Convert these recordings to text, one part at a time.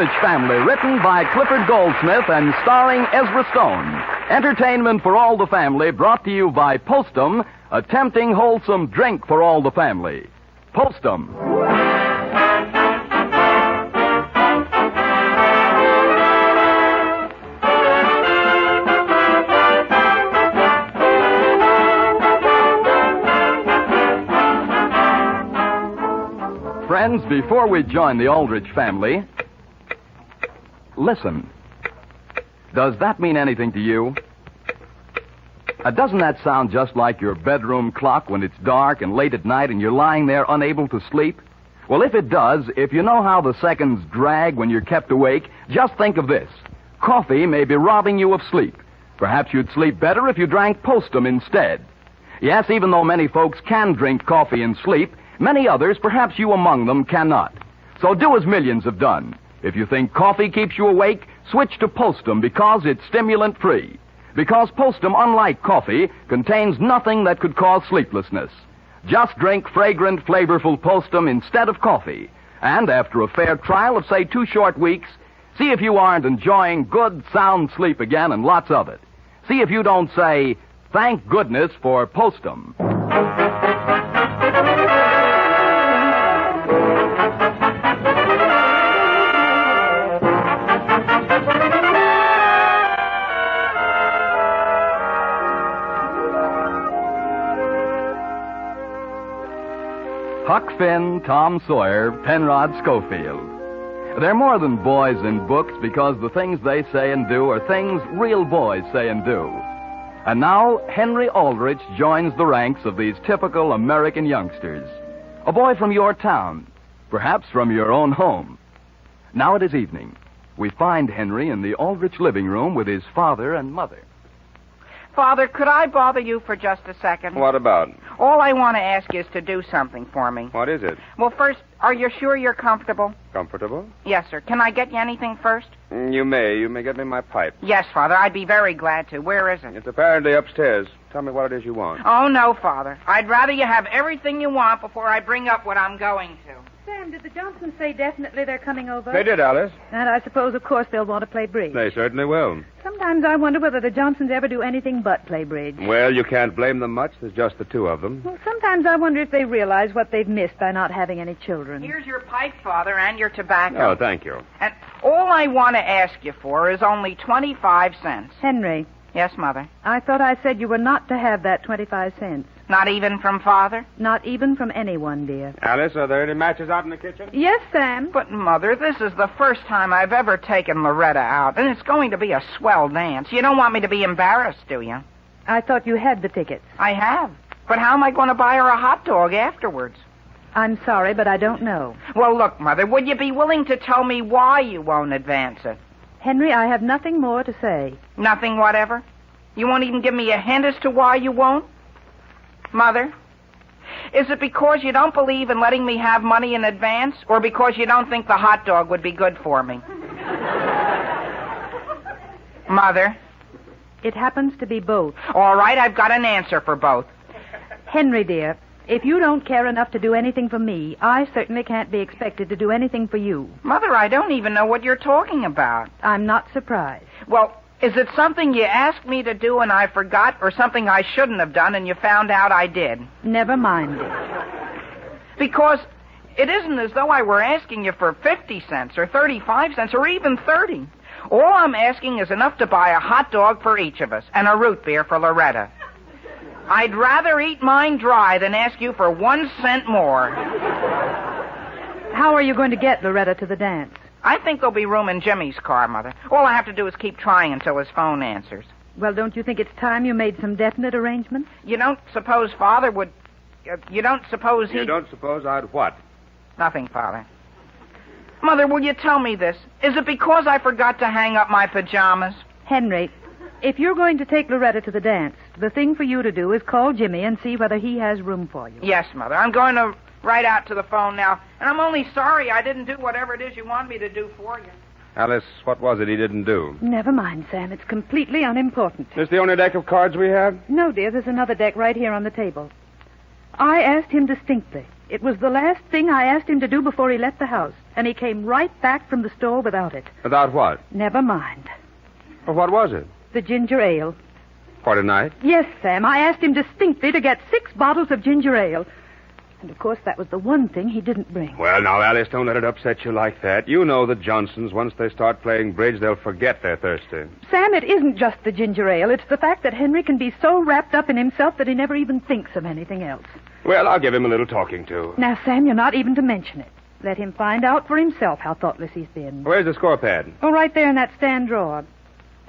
Aldrich Family, written by Clifford Goldsmith and starring Ezra Stone. Entertainment for all the family, brought to you by Postum, a tempting, wholesome drink for all the family. Postum. Friends, before we join the Aldrich family, listen. Does that mean anything to you? Doesn't that sound just like your bedroom clock when it's dark and late at night and you're lying there unable to sleep? Well, if it does, if you know how the seconds drag when you're kept awake, just think of this. Coffee may be robbing you of sleep. Perhaps you'd sleep better if you drank Postum instead. Yes, even though many folks can drink coffee and sleep, many others, perhaps you among them, cannot. So do as millions have done. If you think coffee keeps you awake, switch to Postum because it's stimulant-free. Because Postum, unlike coffee, contains nothing that could cause sleeplessness. Just drink fragrant, flavorful Postum instead of coffee. And after a fair trial of, say, 2 short weeks, see if you aren't enjoying good, sound sleep again and lots of it. See if you don't say, thank goodness for Postum. Huck Finn, Tom Sawyer, Penrod Schofield. They're more than boys in books because the things they say and do are things real boys say and do. And now, Henry Aldrich joins the ranks of these typical American youngsters. A boy from your town, perhaps from your own home. Now it is evening. We find Henry in the Aldrich living room with his father and mother. Father, could I bother you for just a second? What about? All I want to ask you is to do something for me. What is it? Well, first, are you sure you're comfortable? Comfortable? Yes, sir. Can I get you anything first? You may. You may get me my pipe. Yes, Father. I'd be very glad to. Where is it? It's apparently upstairs. Tell me what it is you want. Oh, no, Father. I'd rather you have everything you want before I bring up what I'm going to. Sam, did the Johnsons say definitely they're coming over? They did, Alice. And I suppose, of course, they'll want to play bridge. They certainly will. Sometimes I wonder whether the Johnsons ever do anything but play bridge. Well, you can't blame them much. There's just the 2 of them. Well, sometimes I wonder if they realize what they've missed by not having any children. Here's your pipe, Father, and your tobacco. Oh, thank you. And all I want to ask you for is only 25 cents. Henry. Yes, Mother. I thought I said you were not to have that 25 cents. Not even from Father? Not even from anyone, dear. Alice, are there any matches out in the kitchen? Yes, Sam. But, Mother, this is the first time I've ever taken Loretta out, and it's going to be a swell dance. You don't want me to be embarrassed, do you? I thought you had the tickets. I have. But how am I going to buy her a hot dog afterwards? I'm sorry, but I don't know. Well, look, Mother, would you be willing to tell me why you won't advance it? Henry, I have nothing more to say. Nothing whatever? You won't even give me a hint as to why you won't? Mother, is it because you don't believe in letting me have money in advance, or because you don't think the hot dog would be good for me? Mother? It happens to be both. All right, I've got an answer for both. Henry, dear, if you don't care enough to do anything for me, I certainly can't be expected to do anything for you. Mother, I don't even know what you're talking about. I'm not surprised. Well, is it something you asked me to do and I forgot, or something I shouldn't have done and you found out I did? Never mind it. Because it isn't as though I were asking you for 50 cents or 35 cents or even 30. All I'm asking is enough to buy a hot dog for each of us and a root beer for Loretta. I'd rather eat mine dry than ask you for 1 cent more. How are you going to get Loretta to the dance? I think there'll be room in Jimmy's car, Mother. All I have to do is keep trying until his phone answers. Well, don't you think it's time you made some definite arrangements? You don't suppose Father would... you don't suppose he... You don't suppose I'd what? Nothing, Father. Mother, will you tell me this? Is it because I forgot to hang up my pajamas? Henry, if you're going to take Loretta to the dance, the thing for you to do is call Jimmy and see whether he has room for you. Yes, Mother. I'm going to write out to the phone now. And I'm only sorry I didn't do whatever it is you want me to do for you. Alice, what was it he didn't do? Never mind, Sam. It's completely unimportant. This the only deck of cards we have? No, dear. There's another deck right here on the table. I asked him distinctly, It was the last thing I asked him to do before he left the house, and he came right back from the store without it. Without what? Never mind. Well, what was it? The ginger ale. For tonight? Yes, Sam. I asked him distinctly to get 6 bottles of ginger ale. And, of course, that was the one thing he didn't bring. Well, now, Alice, don't let it upset you like that. You know the Johnsons, once they start playing bridge, they'll forget they're thirsty. Sam, it isn't just the ginger ale. It's the fact that Henry can be so wrapped up in himself that he never even thinks of anything else. Well, I'll give him a little talking to. Now, Sam, you're not even to mention it. Let him find out for himself how thoughtless he's been. Where's the score pad? Oh, right there in that stand drawer.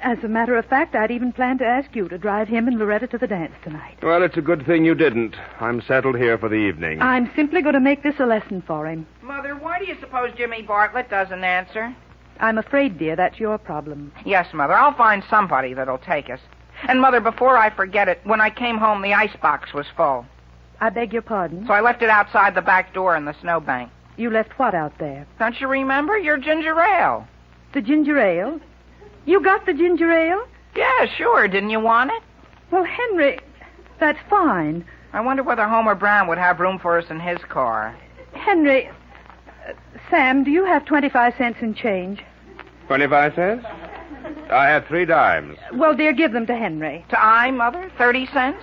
As a matter of fact, I'd even planned to ask you to drive him and Loretta to the dance tonight. Well, it's a good thing you didn't. I'm settled here for the evening. I'm simply going to make this a lesson for him. Mother, why do you suppose Jimmy Bartlett doesn't answer? I'm afraid, dear, that's your problem. Yes, Mother, I'll find somebody that'll take us. And, Mother, before I forget it, when I came home, the icebox was full. I beg your pardon? So I left it outside the back door in the snowbank. You left what out there? Don't you remember? Your ginger ale. The ginger ale? You got the ginger ale? Yeah, sure. Didn't you want it? Well, Henry, that's fine. I wonder whether Homer Brown would have room for us in his car. Henry, Sam, do you have 25 cents in change? 25 cents? I have 3 dimes. Well, dear, give them to Henry. To I, Mother? 30 cents?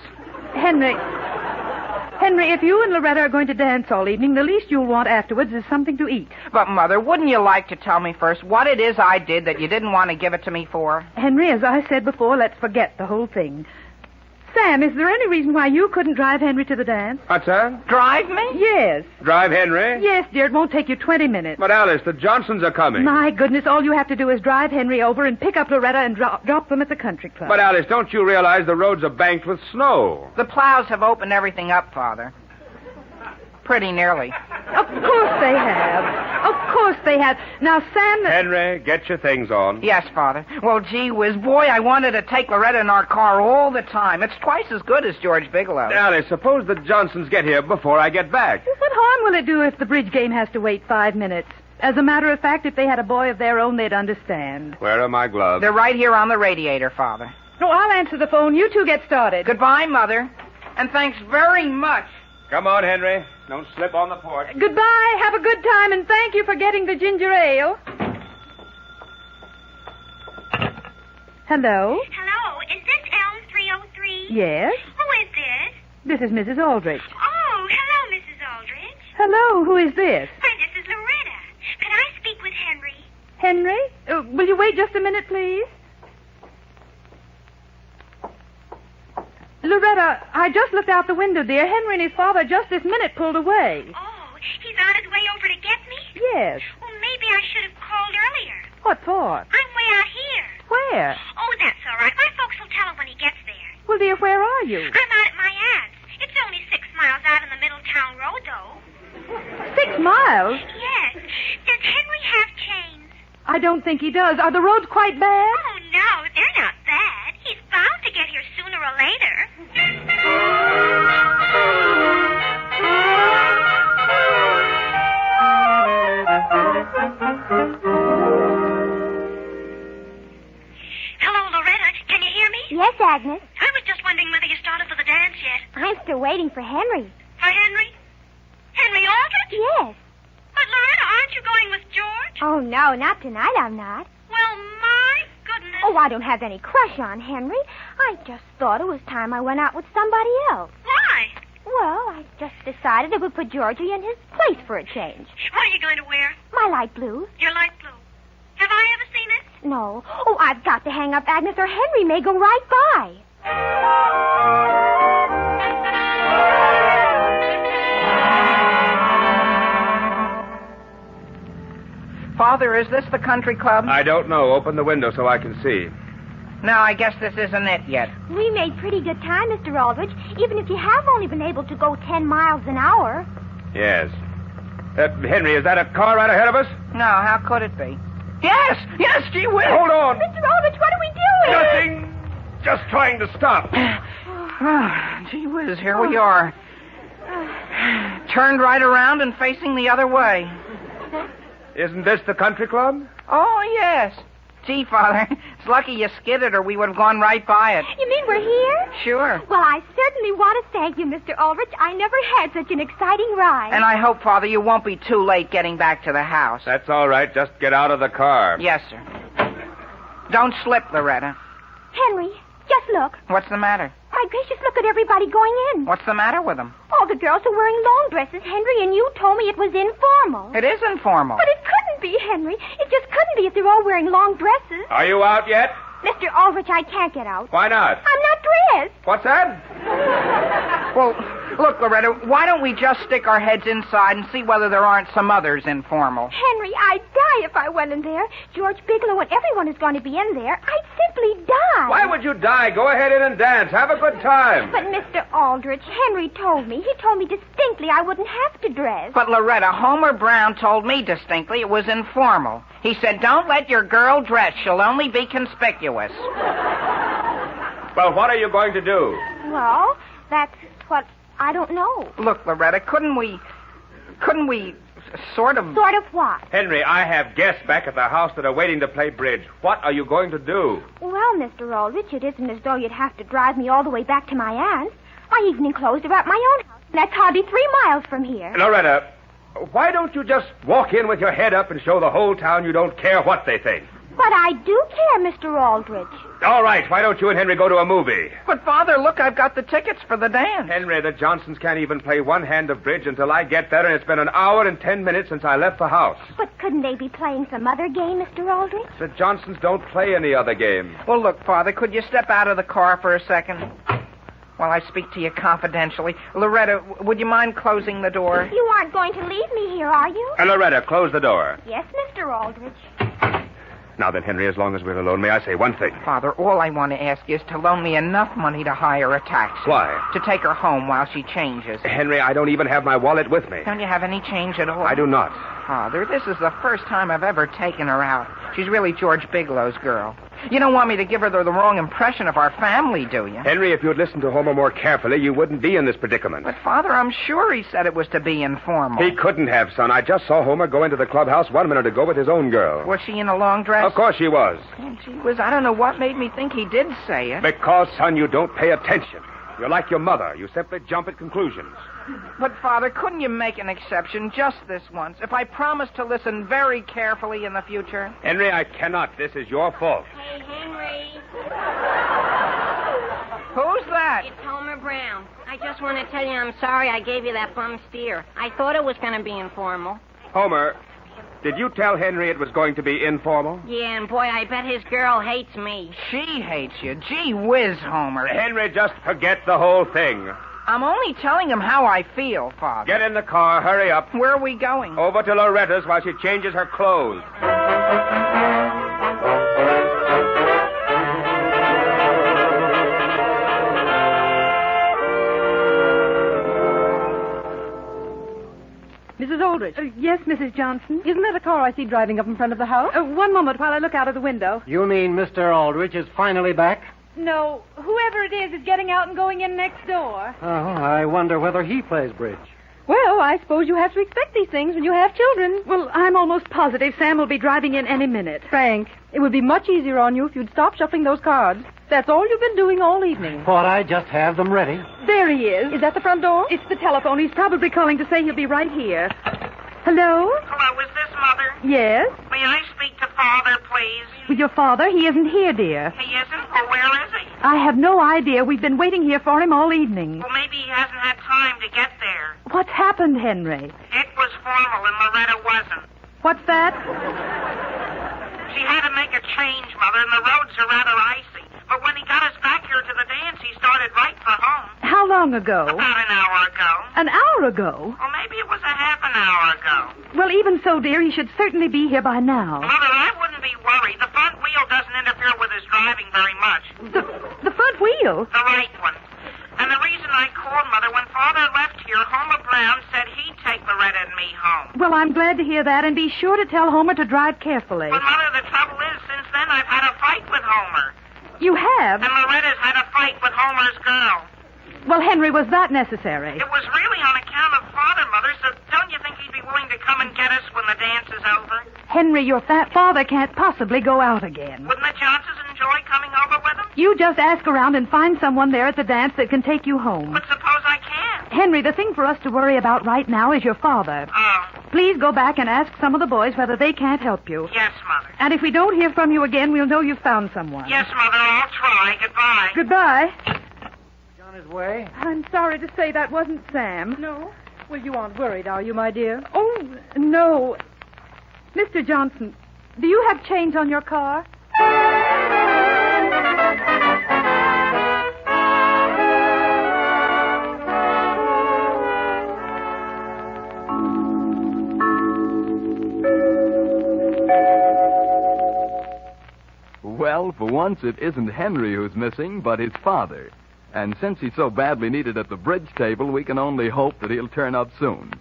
Henry, if you and Loretta are going to dance all evening, the least you'll want afterwards is something to eat. But, Mother, wouldn't you like to tell me first what it is I did that you didn't want to give it to me for? Henry, as I said before, let's forget the whole thing. Sam, is there any reason why you couldn't drive Henry to the dance? What's that? Drive me? Yes. Drive Henry? Yes, dear, it won't take you 20 minutes. But, Alice, the Johnsons are coming. My goodness, all you have to do is drive Henry over and pick up Loretta and drop them at the country club. But, Alice, don't you realize the roads are banked with snow? The plows have opened everything up, Father. Pretty nearly. Of course they have. Of course they have. Now, Sam... Henry, get your things on. Yes, Father. Well, gee whiz, boy, I wanted to take Loretta in our car all the time. It's twice as good as George Bigelow. Alice, suppose the Johnsons get here before I get back. What harm will it do if the bridge game has to wait 5 minutes? As a matter of fact, if they had a boy of their own, they'd understand. Where are my gloves? They're right here on the radiator, Father. No, I'll answer the phone. You two get started. Goodbye, Mother. And thanks very much. Come on, Henry. Don't slip on the porch. Goodbye. Have a good time, and thank you for getting the ginger ale. Hello? Hello, is this Elm 303? Yes? Who is this? This is Mrs. Aldrich. Oh, hello, Mrs. Aldrich. Hello, who is this? Why, this is Loretta. Can I speak with Henry? Henry? Will you wait just a minute, please? Loretta, I just looked out the window, dear. Henry and his father just this minute pulled away. Oh, he's on his way over to get me? Yes. Well, maybe I should have called earlier. What for? I'm way out here. Where? Oh, that's all right. My folks will tell him when he gets there. Well, dear, where are you? I'm out at my aunt's. It's only 6 miles out on the Middletown Road, though. 6 miles? Yes. Does Henry have chains? I don't think he does. Are the roads quite bad? Oh, no, they're not bad. He's bound to get here sooner or later. Hello, Loretta. Can you hear me? Yes, Agnes. I was just wondering whether you started for the dance yet. I'm still waiting for Henry. For Henry? Henry Aldrich? Yes. But, Loretta, aren't you going with George? Oh, no, not tonight I'm not. Well, my goodness. Oh, I don't have any crush on Henry. I just thought it was time I went out with somebody else. Why? Well, I just decided I would put Georgie in his place for a change. What are you going to wear? My light blue. Your light blue. Have I ever seen it? No. Oh, I've got to hang up, Agnes, or Henry may go right by. Father, is this the country club? I don't know. Open the window so I can see. No, I guess this isn't it yet. We made pretty good time, Mr. Aldrich, even if you have only been able to go 10 miles an hour. Yes. Henry, is that a car right ahead of us? No, how could it be? Yes, gee whiz. Hold on. Mr. Aldrich, what are we doing? Nothing. Just trying to stop. Oh, gee whiz, here we are. Turned right around and facing the other way. Isn't this the country club? Oh, yes. Gee, Father, it's lucky you skidded or we would have gone right by it. You mean we're here? Sure. Well, I certainly want to thank you, Mr. Aldrich. I never had such an exciting ride. And I hope, Father, you won't be too late getting back to the house. That's all right. Just get out of the car. Yes, sir. Don't slip, Loretta. Henry, just look. What's the matter? My gracious, look at everybody going in. What's the matter with them? All the girls are wearing long dresses, Henry, and you told me it was informal. It is informal. But it couldn't be, Henry. It just couldn't be if they're all wearing long dresses. Are you out yet? Mr. Aldrich, I can't get out. Why not? I'm not dressed. What's that? Well, look, Loretta, why don't we just stick our heads inside and see whether there aren't some others informal? Henry, I'd die if I went in there. George Bigelow and everyone is going to be in there. I'd simply die. Why would you die? Go ahead in and dance. Have a good time. But Mr. Aldrich, Henry told me. He told me distinctly I wouldn't have to dress. But, Loretta, Homer Brown told me distinctly it was informal. He said, don't let your girl dress. She'll only be conspicuous. Well, what are you going to do? Well, that's what I don't know. Look, Loretta, couldn't we sort of... Sort of what? Henry, I have guests back at the house that are waiting to play bridge. What are you going to do? Well, Mr. Aldrich, it isn't as though you'd have to drive me all the way back to my aunt's. My evening clothes are at my own house. That's hardly 3 miles from here. Loretta, why don't you just walk in with your head up and show the whole town you don't care what they think? But I do care, Mr. Aldrich. All right, why don't you and Henry go to a movie? But, Father, look, I've got the tickets for the dance. Henry, the Johnsons can't even play one hand of bridge until I get there, and it's been an hour and 10 minutes since I left the house. But couldn't they be playing some other game, Mr. Aldrich? The Johnsons don't play any other game. Well, look, Father, could you step out of the car for a second? While I speak to you confidentially. Loretta, would you mind closing the door? You aren't going to leave me here, are you? Loretta, close the door. Yes, Mr. Aldrich. Now then, Henry, as long as we're alone, may I say one thing? Father, all I want to ask you is to loan me enough money to hire a taxi. Why? To take her home while she changes. Henry, I don't even have my wallet with me. Don't you have any change at all? I do not. Father, this is the first time I've ever taken her out. She's really George Bigelow's girl. You don't want me to give her the wrong impression of our family, do you? Henry, if you'd listened to Homer more carefully, you wouldn't be in this predicament. But, Father, I'm sure he said it was to be informal. He couldn't have, son. I just saw Homer go into the clubhouse 1 minute ago with his own girl. Was she in a long dress? Of course she was. Oh, gee whiz, I don't know what made me think he did say it. Because, son, you don't pay attention. You're like your mother. You simply jump at conclusions. But, Father, couldn't you make an exception just this once if I promise to listen very carefully in the future? Henry, I cannot. This is your fault. Hey, Henry. Who's that? It's Homer Brown. I just want to tell you I'm sorry I gave you that bum steer. I thought it was going to be informal. Homer, did you tell Henry it was going to be informal? Yeah, and boy, I bet his girl hates me. She hates you. Gee whiz, Homer. Henry, just forget the whole thing. I'm only telling him how I feel, Father. Get in the car. Hurry up. Where are we going? Over to Loretta's while she changes her clothes. Mrs. Aldrich. Yes, Mrs. Johnson? Isn't that a car I see driving up in front of the house? One moment while I look out of the window. You mean Mr. Aldrich is finally back? No, whoever it is getting out and going in next door. Oh, I wonder whether he plays bridge. Well, I suppose you have to expect these things when you have children. Well, I'm almost positive Sam will be driving in any minute. Frank, it would be much easier on you if you'd stop shuffling those cards. That's all you've been doing all evening. Thought I'd just have them ready. There he is. Is that the front door? It's the telephone. He's probably calling to say he'll be right here. Hello? Hello, is this Mother? Yes? May I speak to Father, please? With your father? He isn't here, dear. He isn't? Well, where is he? I have no idea. We've been waiting here for him all evening. Well, maybe he hasn't had time to get there. What's happened, Henry? It was formal and Loretta wasn't. What's that? She had to make a change, Mother, and the roads are rather icy. But when he got us back here to the dance, he started right for home. How long ago? About an hour ago. An hour ago? Or maybe it was a half an hour ago. Well, even so, dear, he should certainly be here by now. Mother, I wouldn't be worried. The front wheel doesn't interfere with his driving very much. The front wheel? The right one. And the reason I called, Mother, when Father left here, Homer Brown said he'd take Loretta and me home. Well, I'm glad to hear that, and be sure to tell Homer to drive carefully. But, Mother, the trouble is, since then I've had a fight with Homer. You have? And Loretta's had a fight with Homer's girl. Well, Henry, was that necessary? It was really on account of Father, Mother, so don't you think he'd be willing to come and get us when the dance is over? Henry, your father can't possibly go out again. Wouldn't the Johnsons enjoy coming over with him? You just ask around and find someone there at the dance that can take you home. But suppose I can't. Henry, the thing for us to worry about right now is your father. Oh. Please go back and ask some of the boys whether they can't help you. Yes, Mother. And if we don't hear from you again, we'll know you've found someone. Yes, Mother, I'll try. Goodbye. Goodbye. On his way? I'm sorry to say that wasn't Sam. No? Well, you aren't worried, are you, my dear? Oh, no. Mr. Johnson, do you have change on your car? Well, for once it isn't Henry who's missing, but his father. And since he's so badly needed at the bridge table, we can only hope that he'll turn up soon.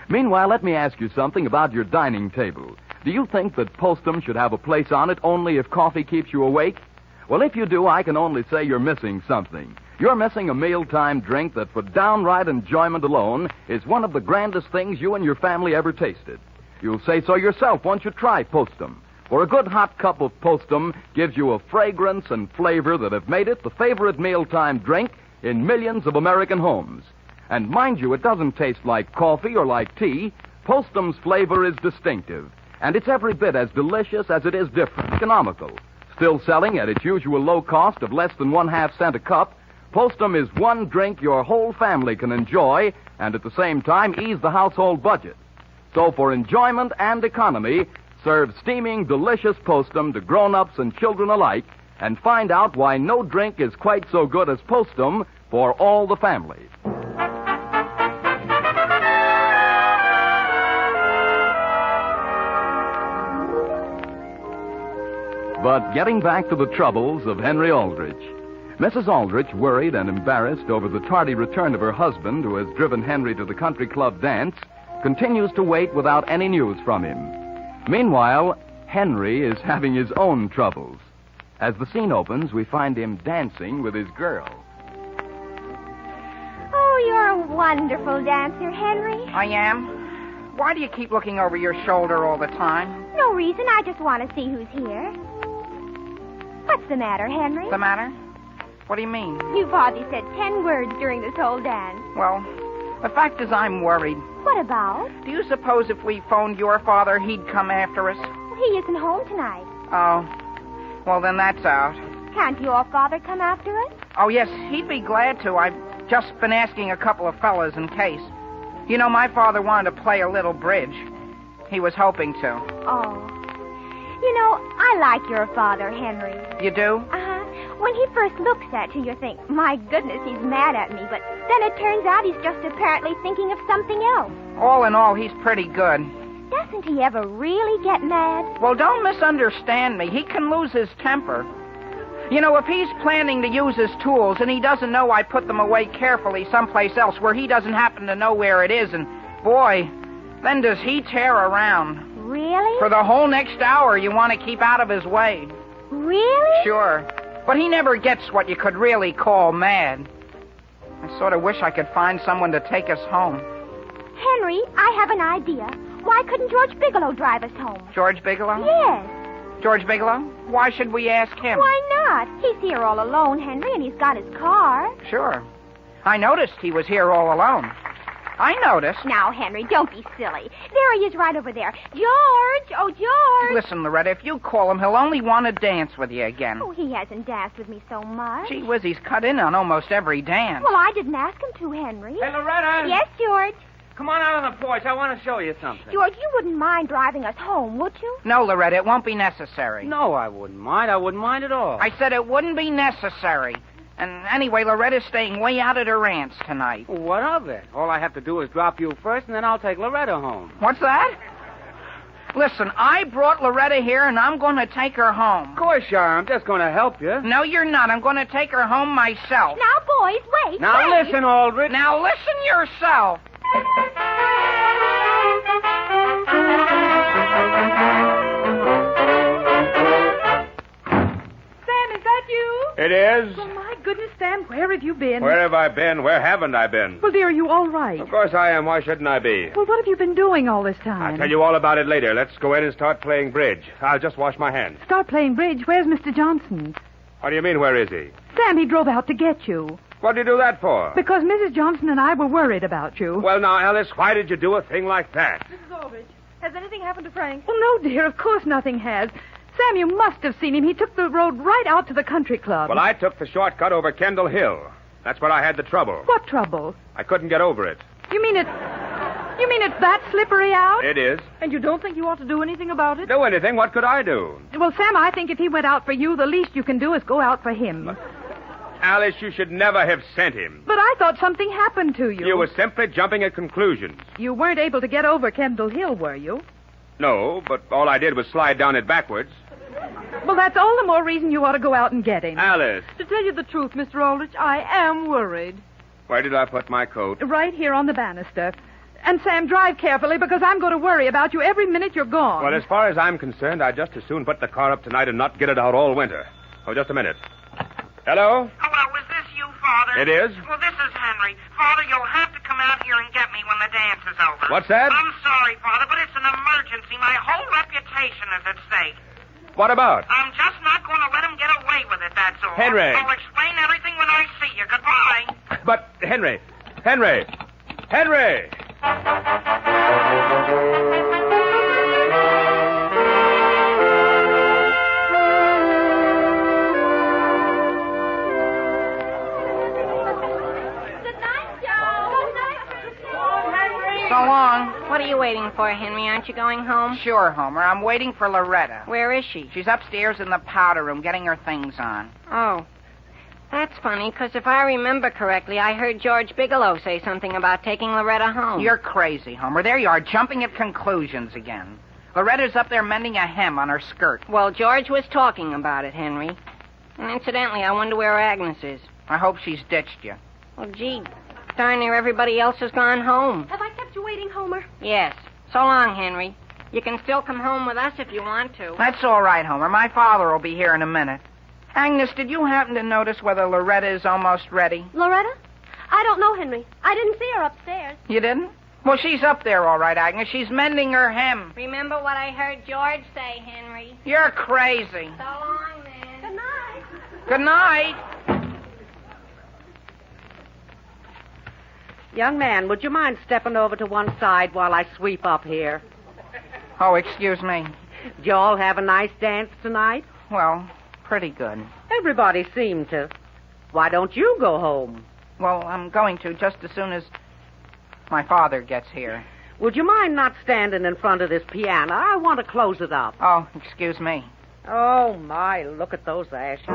Meanwhile, let me ask you something about your dining table. Do you think that Postum should have a place on it only if coffee keeps you awake? Well, if you do, I can only say you're missing something. You're missing a mealtime drink that, for downright enjoyment alone, is one of the grandest things you and your family ever tasted. You'll say so yourself once you try Postum. For a good hot cup of Postum gives you a fragrance and flavor that have made it the favorite mealtime drink in millions of American homes. And mind you, it doesn't taste like coffee or like tea. Postum's flavor is distinctive, and it's every bit as delicious as it is different, economical. Still selling at its usual low cost of less than 1/2 cent a cup, Postum is one drink your whole family can enjoy and at the same time ease the household budget. So for enjoyment and economy, serve steaming, delicious Postum to grown-ups and children alike, and find out why no drink is quite so good as Postum for all the family. But getting back to the troubles of Henry Aldrich. Mrs. Aldrich, worried and embarrassed over the tardy return of her husband, who has driven Henry to the country club dance, continues to wait without any news from him. Meanwhile, Henry is having his own troubles. As the scene opens, we find him dancing with his girl. Oh, you're a wonderful dancer, Henry. I am. Why do you keep looking over your shoulder all the time? No reason. I just want to see who's here. What's the matter, Henry? The matter? What do you mean? You've hardly said 10 words during this whole dance. Well, the fact is I'm worried. What about? Do you suppose if we phoned your father, he'd come after us? He isn't home tonight. Oh. Well, then that's out. Can't your father come after us? Oh, yes, he'd be glad to. I've just been asking a couple of fellas in case. You know, my father wanted to play a little bridge. He was hoping to. Oh. You know, I like your father, Henry. You do? Uh-huh. When he first looks at you, you think, my goodness, he's mad at me. But then it turns out he's just apparently thinking of something else. All in all, he's pretty good. Doesn't he ever really get mad? Well, don't misunderstand me. He can lose his temper. You know, if he's planning to use his tools and he doesn't know I put them away carefully someplace else where he doesn't happen to know where it is, and, boy, then does he tear around. Really? For the whole next hour, you want to keep out of his way. Really? Sure. But he never gets what you could really call mad. I sort of wish I could find someone to take us home. Henry, I have an idea. Why couldn't George Bigelow drive us home? George Bigelow? Yes. George Bigelow? Why should we ask him? Why not? He's here all alone, Henry, and he's got his car. Sure. I noticed he was here all alone. I noticed. Now, Henry, don't be silly. There he is right over there. George! Oh, George! Listen, Loretta, if you call him, he'll only want to dance with you again. Oh, he hasn't danced with me so much. Gee whiz, he's cut in on almost every dance. Well, I didn't ask him to, Henry. Hey, Loretta! Yes, George? Come on out on the porch. I want to show you something. George, you wouldn't mind driving us home, would you? No, Loretta, it won't be necessary. No, I wouldn't mind. I wouldn't mind at all. I said it wouldn't be necessary. And anyway, Loretta's staying way out at her aunt's tonight. What of it? All I have to do is drop you first, and then I'll take Loretta home. What's that? Listen, I brought Loretta here, and I'm going to take her home. Of course you are. I'm just going to help you. No, you're not. I'm going to take her home myself. Now, boys, wait. Now, wait. listen, Aldrich. Now, listen yourself. Sam, is that you? It is. Oh, my goodness, Sam, where have you been? Where have I been? Where haven't I been? Well, dear, are you all right? Of course I am. Why shouldn't I be? Well, what have you been doing all this time? I'll tell you all about it later. Let's go in and start playing bridge. I'll just wash my hands. Start playing bridge? Where's Mr. Johnson? What do you mean, where is he? Sam, he drove out to get you. What did you do that for? Because Mrs. Johnson and I were worried about you. Well, now, Alice, why did you do a thing like that? Mrs. Aldrich, has anything happened to Frank? Well, no, dear, of course nothing has. Sam, you must have seen him. He took the road right out to the country club. Well, I took the shortcut over Kendall Hill. That's where I had the trouble. What trouble? I couldn't get over it. You mean it's that slippery out? It is. And you don't think you ought to do anything about it? Do anything? What could I do? Well, Sam, I think if he went out for you, the least you can do is go out for him. Alice, you should never have sent him. But I thought something happened to you. You were simply jumping at conclusions. You weren't able to get over Kendall Hill, were you? No, but all I did was slide down it backwards. Well, that's all the more reason you ought to go out and get him. Alice. To tell you the truth, Mr. Aldrich, I am worried. Where did I put my coat? Right here on the banister. And, Sam, drive carefully because I'm going to worry about you every minute you're gone. Well, as far as I'm concerned, I'd just as soon put the car up tonight and not get it out all winter. Oh, just a minute. Hello? Hello, is this you, Father? It is? Well, this is Henry. Father, you'll have to come out here and get me when the dance is over. What's that? I'm sorry, Father, but it's an emergency. My whole reputation is at stake. What about? I'm just not going to let him get away with it, that's all. Henry. I'll explain everything when I see you. Goodbye. But, Henry. So long. What are you waiting for, Henry? Aren't you going home? Sure, Homer. I'm waiting for Loretta. Where is she? She's upstairs in the powder room getting her things on. Oh. That's funny, because if I remember correctly, I heard George Bigelow say something about taking Loretta home. You're crazy, Homer. There you are, jumping at conclusions again. Loretta's up there mending a hem on her skirt. Well, George was talking about it, Henry. And incidentally, I wonder where Agnes is. I hope she's ditched you. Well, gee, darn near everybody else has gone home. Have I kept you waiting, Homer? Yes. So long, Henry. You can still come home with us if you want to. That's all right, Homer. My father will be here in a minute. Agnes, did you happen to notice whether Loretta is almost ready? Loretta? I don't know, Henry. I didn't see her upstairs. You didn't? Well, she's up there, all right, Agnes. She's mending her hem. Remember what I heard George say, Henry. You're crazy. So long, then. Good night. Good night. Young man, would you mind stepping over to one side while I sweep up here? Oh, excuse me. Did you all have a nice dance tonight? Well, pretty good. Everybody seemed to. Why don't you go home? Well, I'm going to just as soon as my father gets here. Would you mind not standing in front of this piano? I want to close it up. Oh, excuse me. Oh, my, look at those ashes.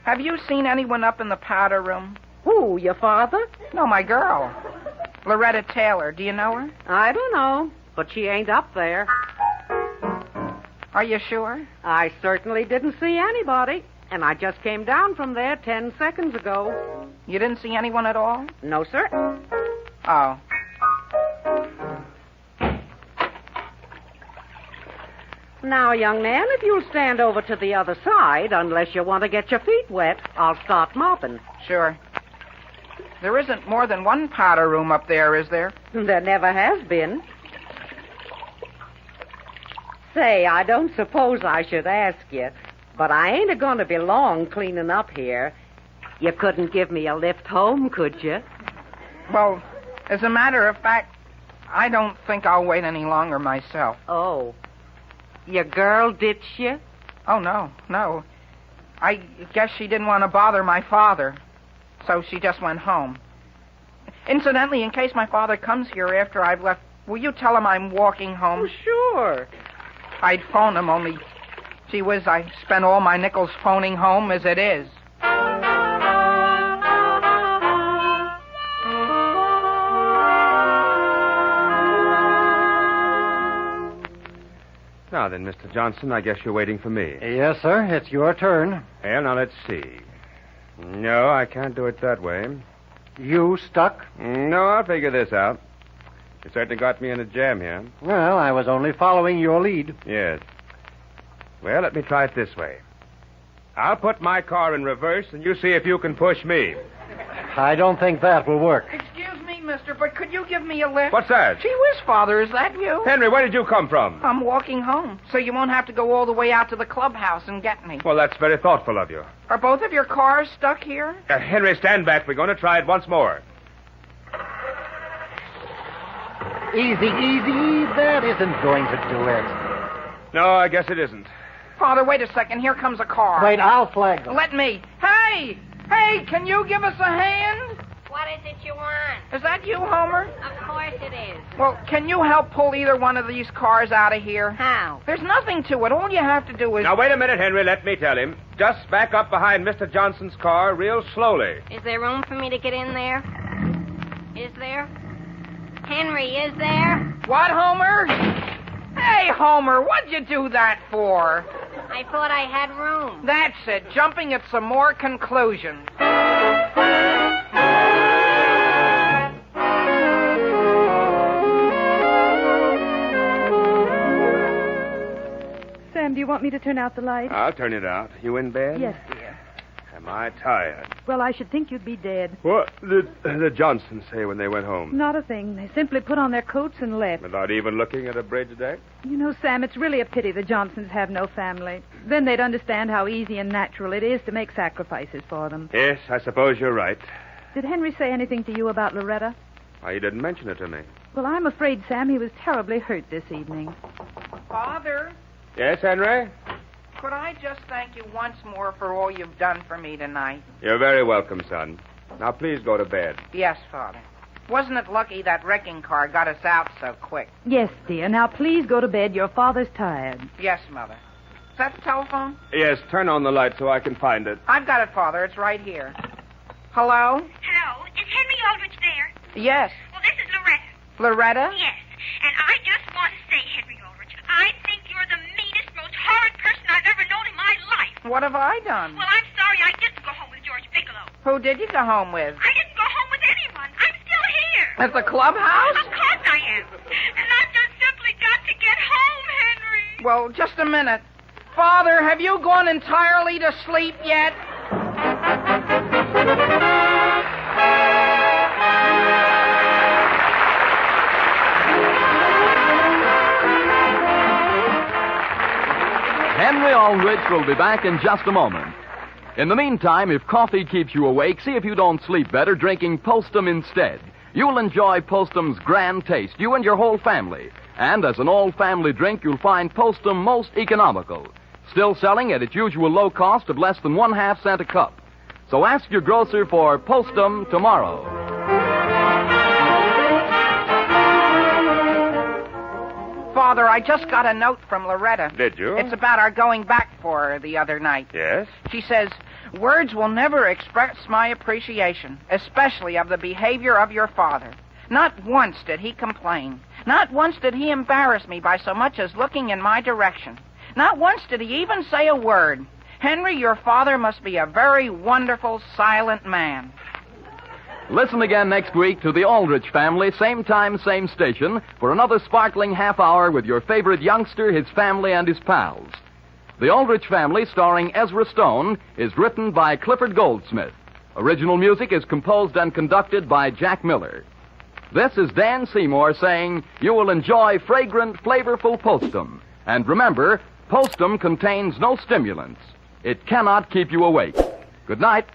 Have you seen anyone up in the powder room? Who, your father? No, my girl. Loretta Taylor. Do you know her? I don't know, but she ain't up there. Are you sure? I certainly didn't see anybody, and I just came down from there 10 seconds ago. You didn't see anyone at all? No, sir. Oh. Now, young man, if you'll stand over to the other side, unless you want to get your feet wet, I'll start mopping. Sure. There isn't more than one powder room up there, is there? There never has been. Say, I don't suppose I should ask you, but I ain't going to be long cleaning up here. You couldn't give me a lift home, could you? Well, as a matter of fact, I don't think I'll wait any longer myself. Oh. Your girl ditched you? Oh, no. I guess she didn't want to bother my father, so she just went home. Incidentally, in case my father comes here after I've left, will you tell him I'm walking home? Oh, sure. I'd phone him, only, gee whiz, I spend all my nickels phoning home as it is. Now then, Mr. Johnson, I guess you're waiting for me. Yes, sir. It's your turn. Well, now let's see. No, I can't do it that way. You stuck? No, I'll figure this out. You certainly got me in a jam here. Well, I was only following your lead. Yes. Well, let me try it this way. I'll put my car in reverse, and you see if you can push me. I don't think that will work. Excuse me, mister, but could you give me a lift? What's that? Gee whiz, Father, is that you? Henry, where did you come from? I'm walking home, so you won't have to go all the way out to the clubhouse and get me. Well, that's very thoughtful of you. Are both of your cars stuck here? Henry, stand back. We're going to try it once more. Easy, easy. That isn't going to do it. No, I guess it isn't. Father, wait a second. Here comes a car. Wait, I'll flag them. Let me. Hey! Hey, can you give us a hand? What is it you want? Is that you, Homer? Of course it is. Well, can you help pull either one of these cars out of here? How? There's nothing to it. All you have to do is... Now, wait a minute, Henry. Let me tell him. Just back up behind Mr. Johnson's car real slowly. Is there room for me to get in there? Is there? Henry, is there? What, Homer? Hey, Homer, what'd you do that for? I thought I had room. That's it. Jumping at some more conclusions. Sam, do you want me to turn out the light? I'll turn it out. You in bed? Yes, dear. Am I tired? Well, I should think you'd be dead. What did the Johnsons say when they went home? Not a thing. They simply put on their coats and left. Without even looking at a bridge deck? You know, Sam, it's really a pity the Johnsons have no family. Then they'd understand how easy and natural it is to make sacrifices for them. Yes, I suppose you're right. Did Henry say anything to you about Loretta? Why, he didn't mention it to me. Well, I'm afraid, Sam, he was terribly hurt this evening. Father, Yes, Henry? could I just thank you once more for all you've done for me tonight? You're very welcome, son. Now, please go to bed. Yes, Father. Wasn't it lucky that wrecking car got us out so quick? Yes, dear. Now, please go to bed. Your father's tired. Yes, Mother. Is that the telephone? Yes, turn on the light so I can find it. I've got it, Father. It's right here. Hello? Hello, is Henry Aldrich there? Yes. Well, this is Loretta. Loretta? Yes, and I just want to say, Henry Aldrich, I think you're the meanest, most horrid person I've ever known in my life. What have I done? Well, I'm sorry I didn't go home with George Bigelow. Who did you go home with? I didn't go home with anyone. I'm still here. At the clubhouse? Of course I am. And I've just simply got to get home, Henry. Well, just a minute. Father, have you gone entirely to sleep yet? Henry Aldrich will be back in just a moment. In the meantime, if coffee keeps you awake, see if you don't sleep better drinking Postum instead. You'll enjoy Postum's grand taste, you and your whole family. And as an all-family drink, you'll find Postum most economical. Still selling at its usual low cost of less than 1/2 cent a cup. So ask your grocer for Postum tomorrow. Father, I just got a note from Loretta. Did you? It's about our going back for her the other night. Yes? She says, words will never express my appreciation, especially of the behavior of your father. Not once did he complain. Not once did he embarrass me by so much as looking in my direction. Not once did he even say a word. Henry, your father must be a very wonderful, silent man. Listen again next week to the Aldrich Family, same time, same station, for another sparkling half hour with your favorite youngster, his family, and his pals. The Aldrich Family, starring Ezra Stone, is written by Clifford Goldsmith. Original music is composed and conducted by Jack Miller. This is Dan Seymour saying you will enjoy fragrant, flavorful Postum. And remember, Postum contains no stimulants. It cannot keep you awake. Good night.